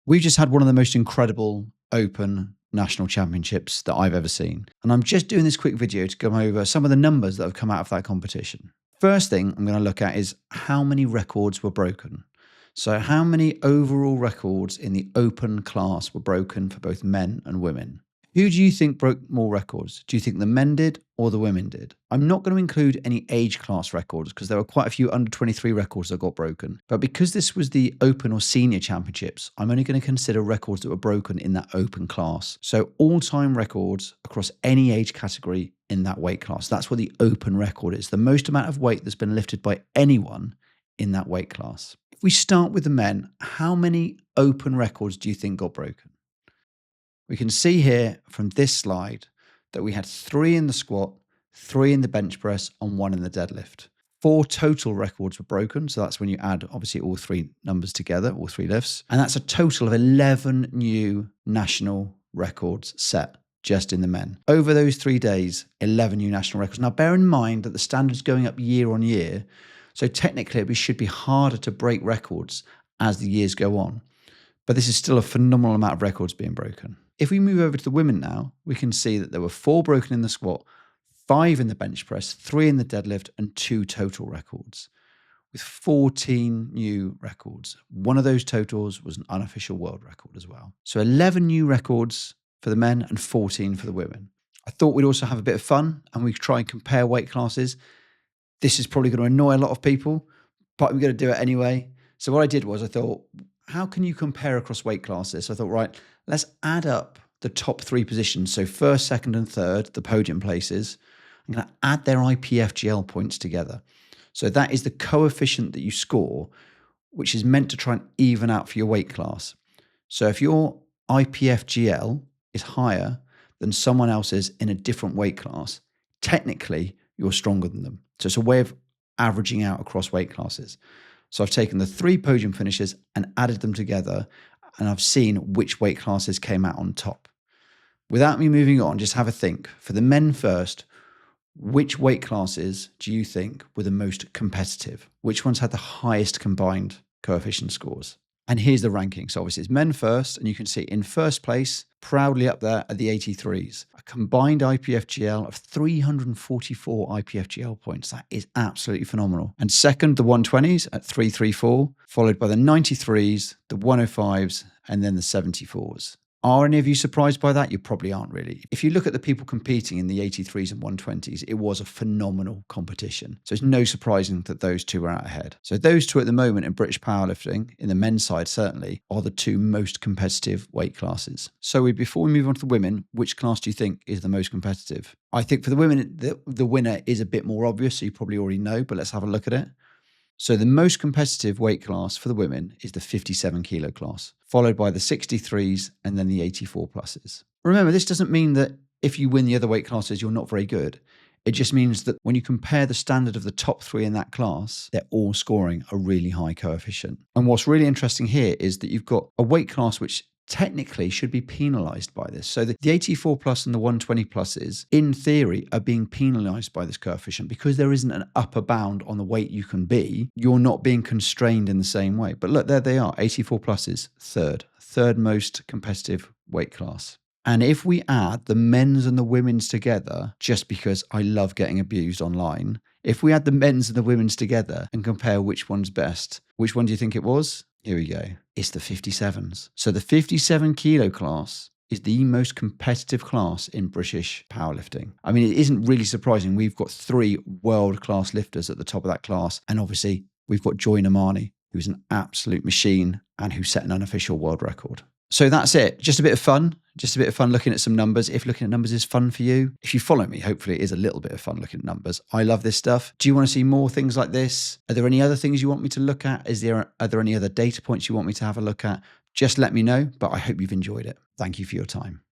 We've just had one of the most incredible open national championships that I've ever seen. And I'm just doing this quick video to go over some of the numbers that have come out of that competition. First thing I'm going to look at is how many records were broken. So how many overall records in the open class were broken for both men and women? Who do you think broke more records? Do you think the men did or the women did? I'm not going to include any age class records because there were quite a few under 23 records that got broken. But because this was the open or senior championships, I'm only going to consider records that were broken in that open class. So all-time records across any age category in that weight class. That's what the open record is. The most amount of weight that's been lifted by anyone in that weight class. If we start with the men, how many open records do you think got broken? We can see here from this slide that we had 3 in the squat, 3 in the bench press, and 1 in the deadlift. 4 total records were broken. So that's when you add, obviously, all 3 numbers together, all 3 lifts. And that's a total of 11 new national records set just in the men. Over those 3 days, 11 new national records. Now, bear in mind that the standard's going up year on year. So technically, it should be harder to break records as the years go on. But this is still a phenomenal amount of records being broken. If we move over to the women now, we can see that there were 4 broken in the squat, 5 in the bench press, 3 in the deadlift, and 2 total records, with 14 new records. One of those totals was an unofficial world record as well. So 11 new records for the men and 14 for the women. I thought we'd also have a bit of fun and we try and compare weight classes. This is probably going to annoy a lot of people, but we're going to do it anyway. So what I did was I thought, how can you compare across weight classes? So I thought, right, let's add up the top 3 positions. So first, second, and third, the podium places. I'm going to add their IPFGL points together. So that is the coefficient that you score, which is meant to try and even out for your weight class. So if your IPFGL is higher than someone else's in a different weight class, technically you're stronger than them. So it's a way of averaging out across weight classes. So I've taken the 3 podium finishes and added them together, and I've seen which weight classes came out on top. Without me moving on, just have a think. For the men first, which weight classes do you think were the most competitive? Which ones had the highest combined coefficient scores? And here's the ranking. So obviously it's men first, and you can see in first place, proudly up there at the 83s, a combined IPFGL of 344 IPFGL points. That is absolutely phenomenal. And second, the 120s at 334, followed by the 93s, the 105s, and then the 74s. Are any of you surprised by that? You probably aren't really. If you look at the people competing in the 83s and 120s, it was a phenomenal competition. So it's no surprising that those 2 were out ahead. So those 2 at the moment in British Powerlifting, in the men's side certainly, are the 2 most competitive weight classes. So before we move on to the women, which class do you think is the most competitive? I think for the women, the winner is a bit more obvious, so you probably already know, but let's have a look at it. So the most competitive weight class for the women is the 57 kilo class, followed by the 63s and then the 84 pluses. Remember, this doesn't mean that if you win the other weight classes, you're not very good. It just means that when you compare the standard of the top 3 in that class, they're all scoring a really high coefficient. And what's really interesting here is that you've got a weight class which technically should be penalized by this. So the 84 plus and the 120 pluses, in theory, are being penalized by this coefficient because there isn't an upper bound on the weight you can be. You're not being constrained in the same way. But look, there they are, 84 pluses, third most competitive weight class. And if we add the men's and the women's together, just because I love getting abused online, if we add the men's and the women's together and compare which one's best, which one do you think it was? Here we go. It's the 57s. So the 57 kilo class is the most competitive class in British powerlifting. I mean, it isn't really surprising. We've got 3 world-class lifters at the top of that class. And obviously, we've got Joy Namani, who's an absolute machine and who set an unofficial world record. So that's it. Just a bit of fun. Just a bit of fun looking at some numbers. If looking at numbers is fun for you, if you follow me, hopefully it is a little bit of fun looking at numbers. I love this stuff. Do you want to see more things like this? Are there any other things you want me to look at? Are there any other data points you want me to have a look at? Just let me know, but I hope you've enjoyed it. Thank you for your time.